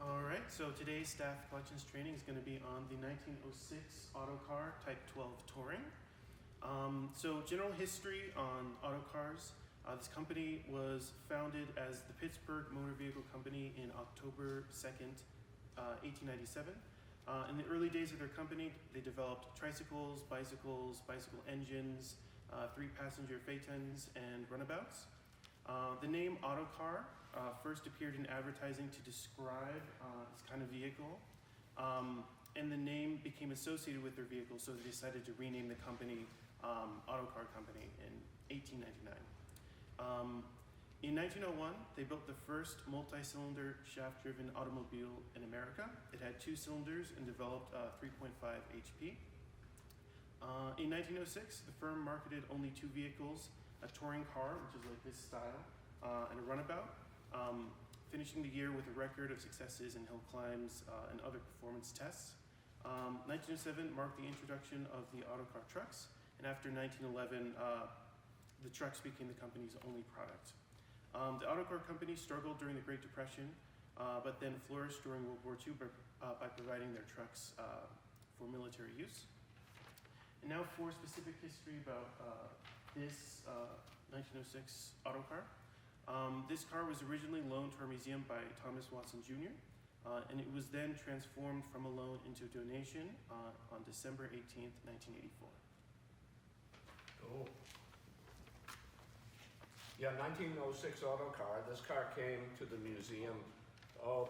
All right, so today's staff collections training is going to be on the 1906 Autocar Type XII Touring. So general history on autocars. This company was founded as the Pittsburgh Motor Vehicle Company in October 2nd, 1897. In the early days of their company, they developed tricycles, bicycle engines, three-passenger phaetons, and runabouts. The name Autocar first appeared in advertising to describe this kind of vehicle, and the name became associated with their vehicle, so they decided to rename the company Autocar Company in 1899. In 1901, they built the first multi-cylinder shaft-driven automobile in America. It had 2 cylinders and developed 3.5 HP. In 1906, the firm marketed only 2 vehicles, a touring car, which is like this style, and a runabout, finishing the year with a record of successes in hill climbs and other performance tests. 1907 marked the introduction of the Autocar trucks, and after 1911, the trucks became the company's only product. The Autocar Company struggled during the Great Depression, but then flourished during World War II by providing their trucks for military use. And now for specific history about this 1906 Autocar. This car was originally loaned to our museum by Thomas Watson Jr., and it was then transformed from a loan into a donation on December 18th, 1984. Cool. Yeah, 1906 Autocar. This car came to the museum,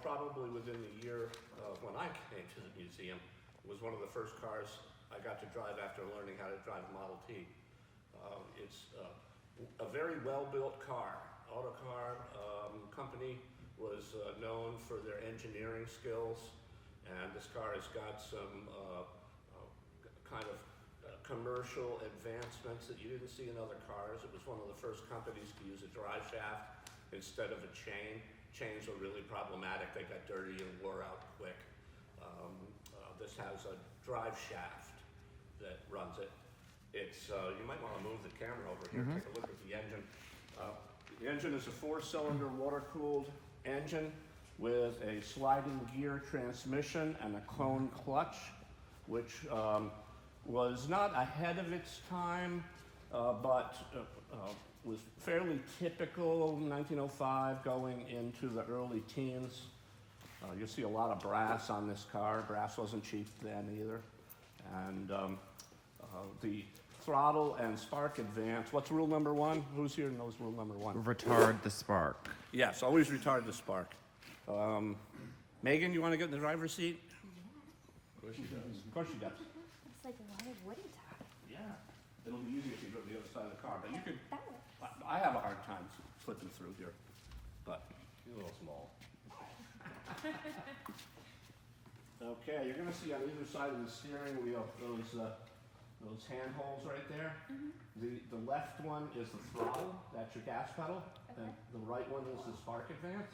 probably within the year of when I came to the museum. It was one of the first cars I got to drive after learning how to drive a Model T. It's a very well-built car. Autocar company was known for their engineering skills, and this car has got some kind of commercial advancements that you didn't see in other cars. It was one of the first companies to use a drive shaft instead of a chain. Chains were really problematic. They got dirty and wore out quick. This has a drive shaft that runs it. It's you might want to move the camera over here. Take a look at the engine. The engine is a 4-cylinder water-cooled engine with a sliding gear transmission and a cone clutch, which was not ahead of its time, but was fairly typical 1905 going into the early teens. You'll see a lot of brass on this car. Brass wasn't cheap then either. And the throttle and spark advance. What's rule number 1? Who's here knows rule number 1? Retard the spark. Yes, always retard the spark. Megan, you want to get in the driver's seat? Of course she does. Of course she does. It's like a lot of wooden top. Yeah, it'll be easier if you go to the other side of the car, but you could. That works. I have a hard time slipping through here, but you're a little small. Okay, you're going to see on either side of the steering wheel those handholds right there. The left one is the throttle, that's your gas pedal, and the right one is the spark advance.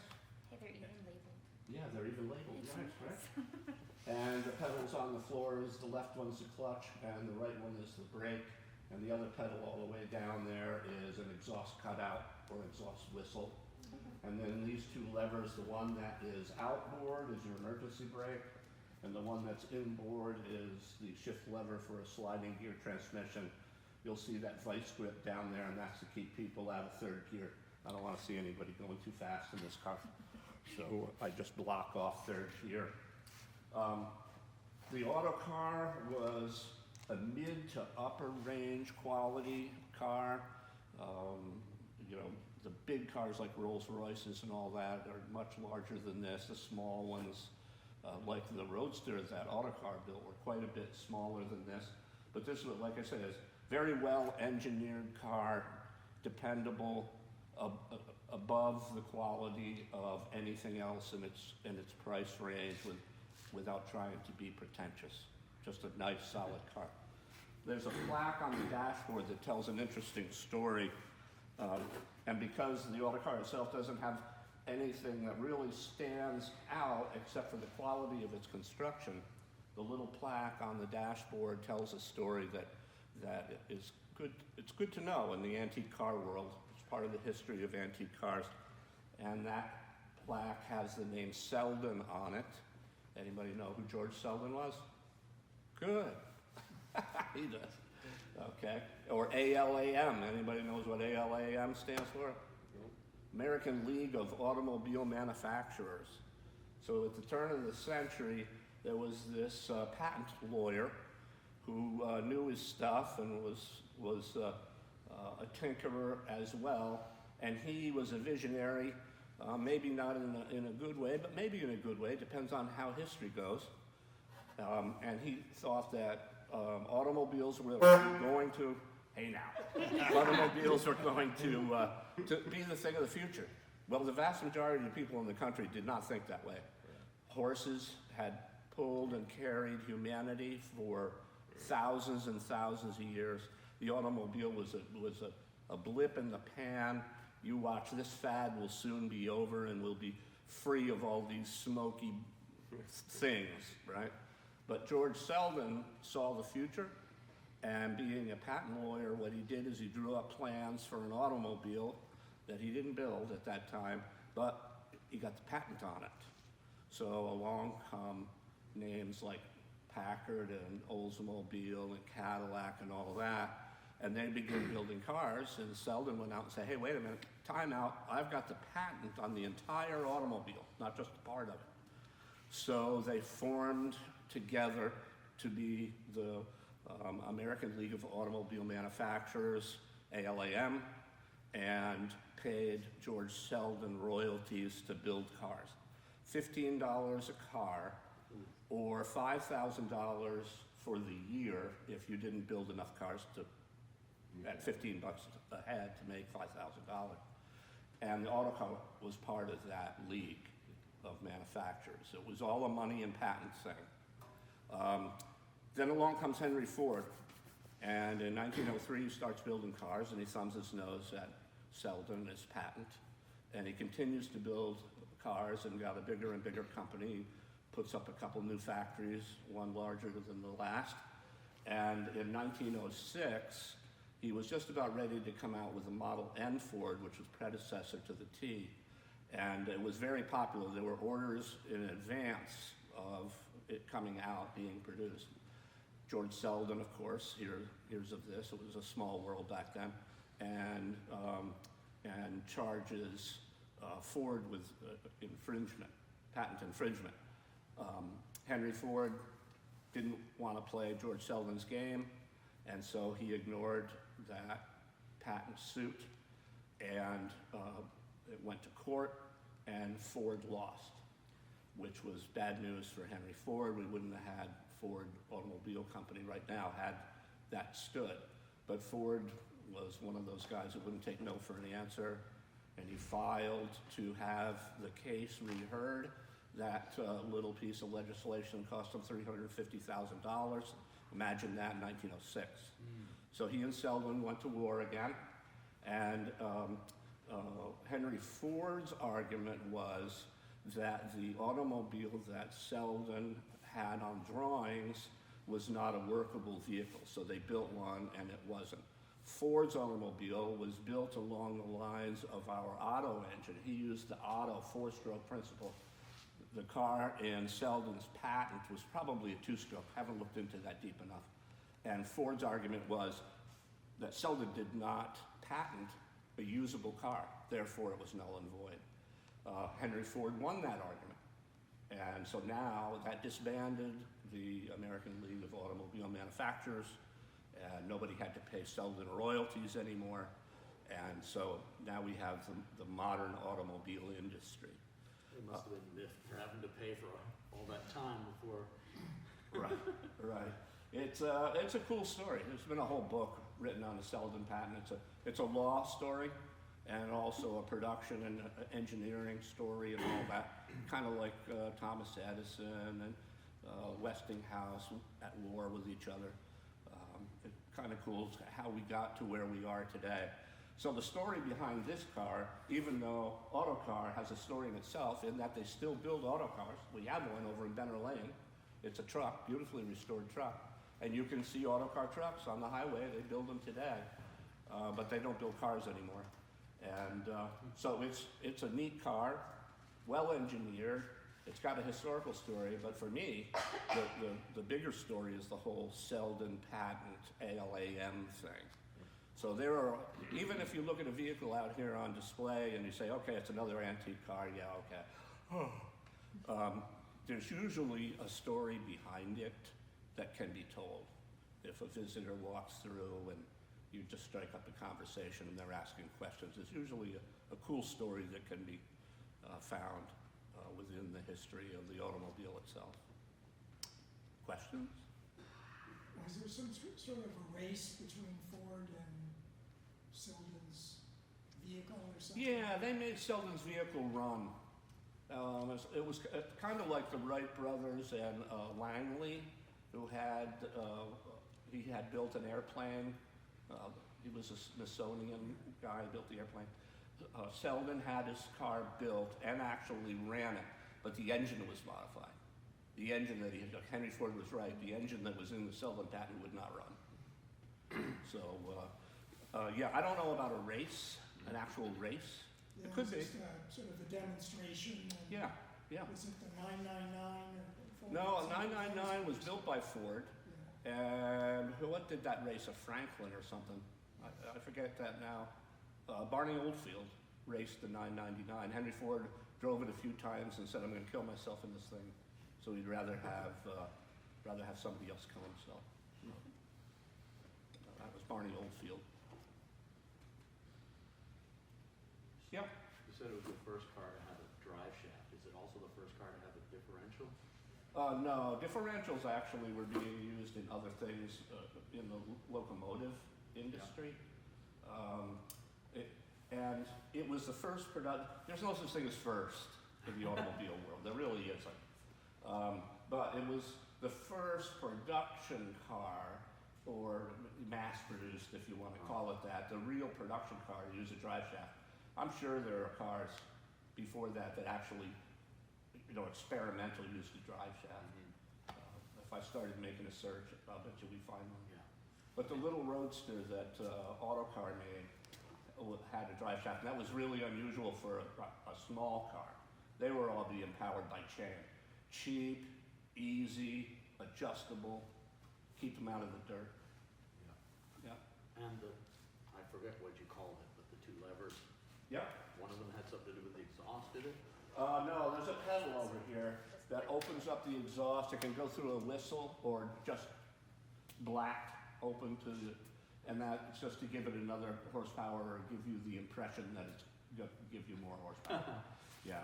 Hey, they're even labeled. Yeah, they're even labeled, It's nice, nice. right? And the pedals on the floor is the left one's the clutch and the right one is the brake. And the other pedal all the way down there is an exhaust cutout or exhaust whistle. And then these 2 levers, the one that is outboard is your emergency brake, and the one that's inboard is the shift lever for a sliding gear transmission. You'll see that vice grip down there, and that's to keep people out of 3rd gear. I don't want to see anybody going too fast in this car, so I just block off 3rd gear. The Autocar was a mid to upper range quality car. You know, the big cars like Rolls Royces and all that are much larger than this. The small ones, like the Roadster that Autocar built, were quite a bit smaller than this. But this, like I said, is very well engineered car, dependable, above the quality of anything else in its price range without trying to be pretentious. Just a nice, solid car. There's a plaque on the dashboard that tells an interesting story. And because the Autocar itself doesn't have anything that really stands out except for the quality of its construction, the little plaque on the dashboard tells a story that is good. It's good to know in the antique car world. It's part of the history of antique cars. And that plaque has the name Selden on it. Anybody know who George Selden was? Good. He does. Okay. Or ALAM. Anybody knows what ALAM stands for? American League of Automobile Manufacturers. So at the turn of the century, there was this patent lawyer who knew his stuff and was a tinkerer as well. And he was a visionary, maybe not in a good way, but maybe in a good way. Depends on how history goes. And he thought that automobiles were going to, hey now, automobiles were going to be the thing of the future. Well, the vast majority of people in the country did not think that way. Horses had pulled and carried humanity for thousands and thousands of years. The automobile was a blip in the pan. You watch, this fad will soon be over and we'll be free of all these smoky things, right? But George Selden saw the future, and being a patent lawyer, what he did is he drew up plans for an automobile that he didn't build at that time, but he got the patent on it. So along come names like Packard and Oldsmobile and Cadillac and all that, and they began building cars, and Selden went out and said, hey, wait a minute, time out, I've got the patent on the entire automobile, not just a part of it. So they formed together to be the American League of Automobile Manufacturers, ALAM, and paid George Selden royalties to build cars. $15 a car, or $5,000 for the year if you didn't build enough cars to, at 15 bucks a head to make $5,000. And the Autocar was part of that league of manufacturers. It was all a money and patent thing. Then along comes Henry Ford, and in 1903 he starts building cars, and he thumbs his nose at Selden, his patent, and he continues to build cars and got a bigger and bigger company. He puts up a couple new factories, one larger than the last, and in 1906 he was just about ready to come out with a Model N Ford, which was predecessor to the T, and it was very popular. There were orders in advance of it coming out, being produced. George Selden, of course, hears of this. It was a small world back then, and charges Ford with infringement, patent infringement. Henry Ford didn't want to play George Selden's game, and so he ignored that patent suit, and it went to court, and Ford lost, which was bad news for Henry Ford. We wouldn't have had Ford Automobile Company right now had that stood. But Ford was one of those guys that wouldn't take no for an answer, and he filed to have the case reheard. That little piece of legislation cost him $350,000. Imagine that in 1906. So he and Selden went to war again, and Henry Ford's argument was that the automobile that Selden had on drawings was not a workable vehicle, so they built one and it wasn't. Ford's automobile was built along the lines of our Otto engine. He used the Otto four-stroke principle. The car in Selden's patent was probably a two-stroke. Haven't looked into that deep enough. And Ford's argument was that Selden did not patent a usable car, therefore it was null and void. Henry Ford won that argument. And so now that disbanded the American League of Automobile Manufacturers, and nobody had to pay Selden royalties anymore. And so now we have the modern automobile industry. It must have been miffed for having to pay for all that time before. Right. It's a cool story. There's been a whole book written on the Selden patent. It's a law story, and also a production and engineering story and all that. Kind of like Thomas Edison and Westinghouse at war with each other. It's kind of cool how we got to where we are today. So the story behind this car, even though Autocar has a story in itself in that they still build autocars. We have one over in Benner Lane. It's a truck, beautifully restored truck. And you can see Autocar trucks on the highway. They build them today, but they don't build cars anymore. And so it's a neat car. well engineered. It's got a historical story, but for me, the bigger story is the whole Selden patent ALAM thing. So there are, even if you look at a vehicle out here on display and you say, okay, it's another antique car, yeah, okay. There's usually a story behind it that can be told. If a visitor walks through and you just strike up a conversation and they're asking questions, there's usually a cool story that can be found within the history of the automobile itself. Questions? Was there some sort of a race between Ford and Selden's vehicle or something? Yeah, they made Selden's vehicle run. It was kind of like the Wright brothers and Langley, who had, he had built an airplane. He was a Smithsonian guy, built the airplane. Selden had his car built and actually ran it, but the engine was modified. The engine that Henry Ford was right, the engine that was in the Selden patent would not run. So, yeah, I don't know about a race, an actual race. Yeah, It could be. just, sort of a demonstration. And Yeah, yeah. Was it the 999 or No, 999 was built by Ford, Yeah. and what did that race? A Franklin or something? I forget that now. Barney Oldfield raced the 999. Henry Ford drove it a few times and said, "I'm going to kill myself in this thing," so he'd rather have somebody else kill himself. That was Barney Oldfield. Yeah. You said it was the first car to have a drive shaft. Is it also the first car to have a differential? No, differentials actually were being used in other things in the locomotive industry. And it was the first product. There's no such thing as first in the automobile world. There really isn't. But it was the first production car, or mass-produced, if you want to call it that, the real production car to use a drive shaft. I'm sure there are cars before that that actually, experimental used a drive shaft. If I started making a search, I'll bet you we find one. Yeah. But the little roadster that Autocar made had a drive shaft, and that was really unusual for a small car. They were all being powered by chain. Cheap, easy, adjustable, keep them out of the dirt. Yeah. Yeah. And I forget what you called it, but the two levers, Yep. one of them had something to do with the exhaust, did it? No, there's a pedal over here that opens up the exhaust. It can go through a whistle or just black open to the, and that's just to give it another horsepower or give you the impression that it's going to give you more horsepower. Yeah.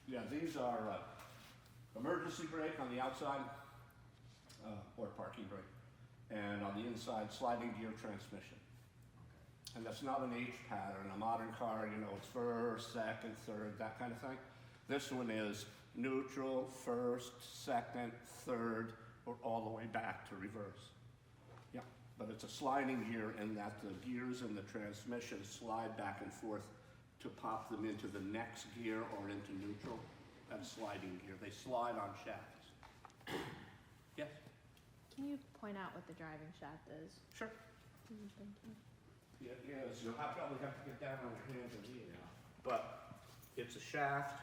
Yeah, these are emergency brake on the outside, or parking brake, and on the inside, sliding gear transmission. And that's not an H pattern. A modern car, it's first, second, third, that kind of thing. This one is neutral, first, second, third, or all the way back to reverse. Yeah, but it's a sliding gear in that the gears in the transmission slide back and forth to pop them into the next gear or into neutral. That's sliding gear. They slide on shafts. Yes? Can you point out what the driving shaft is? Sure. Thank you. Yeah, yes, you'll probably have to get down on your hands and knees. But it's a shaft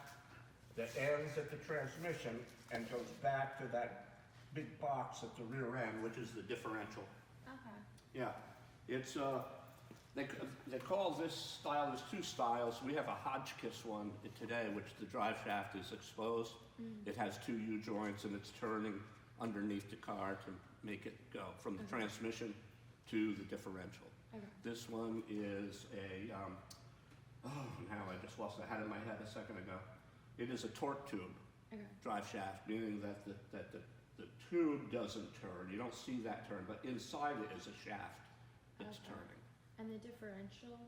that ends at the transmission and goes back to that big box at the rear end, which is the differential. Okay. Yeah, it's they call this style. There's two styles. We have a Hotchkiss one today, which the drive shaft is exposed. It has two U joints and it's turning underneath the car to make it go from the transmission to the differential. Okay. This one is a, now I just lost it. I had it in my head a second ago. It is a torque tube drive shaft, meaning that the tube doesn't turn. You don't see that turn, but inside it is a shaft that's turning. And the differential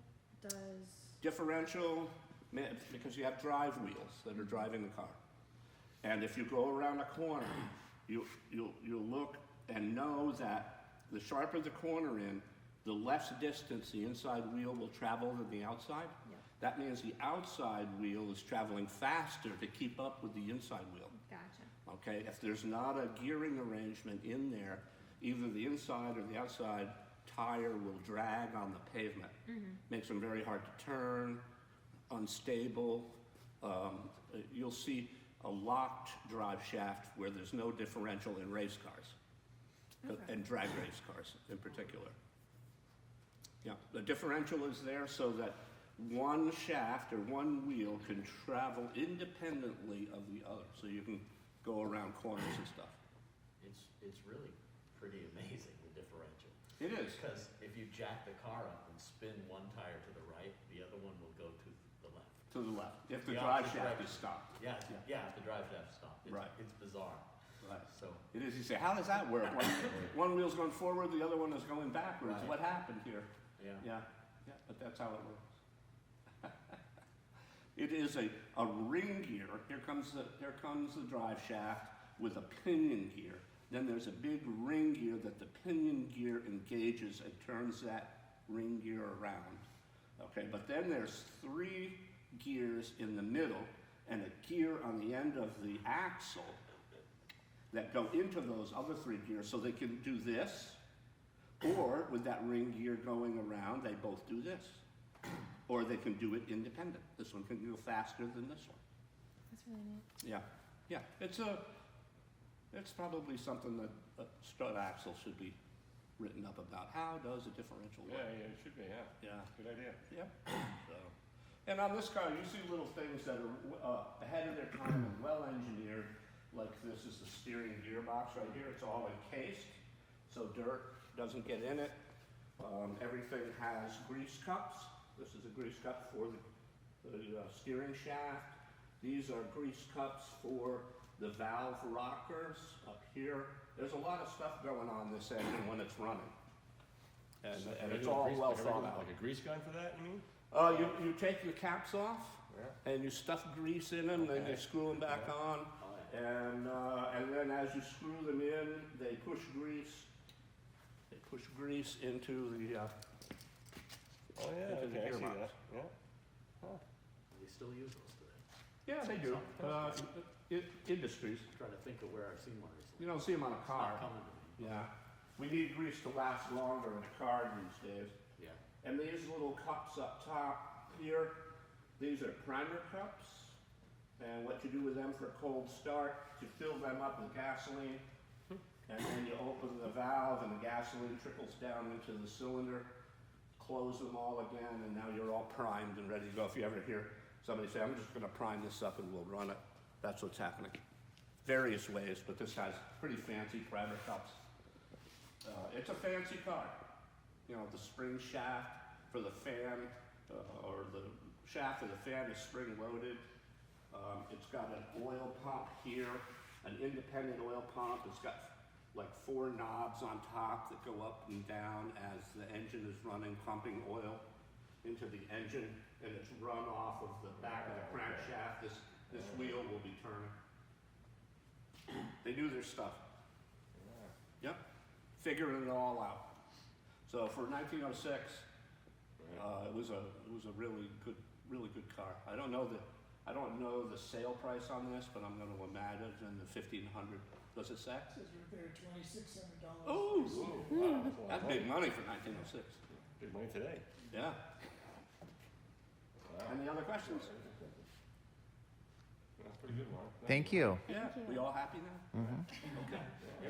does. Differential, because you have drive wheels that are driving the car. And if you go around a corner, you'll look and know that the sharper the corner in, the less distance the inside wheel will travel than the outside. Yep. That means the outside wheel is traveling faster to keep up with the inside wheel. Gotcha. Okay, if there's not a gearing arrangement in there, either the inside or the outside tire will drag on the pavement. Makes them very hard to turn, unstable. you'll see a locked drive shaft where there's no differential in race cars, Okay. and drag race cars in particular. Yeah, the differential is there so that one shaft or one wheel can travel independently of the other, so you can go around corners and stuff. It's really pretty amazing, the differential. It is. Because if you jack the car up and spin one tire to the right, the other one will go to the left. To the left, if the The drive opposite shaft direction. is stopped. Yeah, Yeah. if the drive shaft stopped. Right. It's bizarre. Right. So, It is, you say, how does that work? One wheel's going forward, the other one is going backwards. Right. What happened here? yeah. Yeah, but that's how it works. It is a ring gear. Here comes the drive shaft with a pinion gear. Then there's a big ring gear that the pinion gear engages and turns that ring gear around. Okay, but then there's 3 gears in the middle and a gear on the end of the axle that go into those other 3 gears, so they can do this, or with that ring gear going around, they both do this. Or they can do it independent. This one can go faster than this one. That's really neat. Yeah, it's probably something that strut axle should be written up about. How does a differential work? Yeah, it should be, yeah. Yeah. Good idea. Yep. So, and on this car, you see little things that are ahead of their time and well engineered. Like this is the steering gearbox right here. It's all encased, so dirt doesn't get in it. Everything has grease cups. This is a grease cup for the steering shaft. These are grease cups for the valve rockers up here. There's a lot of stuff going on this engine when it's running. And, So and they it's do a all grease- well like everything- thought out. Like a grease gun for that, you mean? You take your caps off Yeah. and you stuff grease in them, then Okay. you screw them back Yeah. on. Oh, yeah. And then as you screw them in, they push grease into the, Oh, yeah, Into the okay, I see gearbox. that, yeah. They still use those today. yeah, they do. Industries. I'm trying to think of where I've seen one recently. You don't see them on a It's car. not coming to me. Yeah. We need grease to last longer in a car these days. Yeah. And these little cups up top here, these are primer cups. And what you do with them for a cold start, you fill them up with gasoline, and then you open the valve and the gasoline trickles down into the cylinder, close them all again, and now you're all primed and ready to go. If you ever hear somebody say, I'm just gonna prime this up and we'll run it, that's what's happening. Various ways, but this has pretty fancy primer cups. It's a fancy car. You know, the spring shaft for the fan, or the shaft for the fan is spring loaded. It's got an oil pump here, an independent oil pump. It's got like 4 knobs on top that go up and down as the engine is running, pumping oil into the engine, and it's run off of the back of the crankshaft. This wheel will be turning. They do their stuff. Yep, figuring it all out. So for 1906, it was a really good car. I don't know the sale price on this, but I'm going to imagine the 1,500. Does it say? It says right there, $2,600. Oh, Wow, that's big money for 1906. Big money today. Yeah. Wow. Any other questions? That's a pretty good one. Thank you. Yeah. Thank you. We all happy now? Mhm. Okay.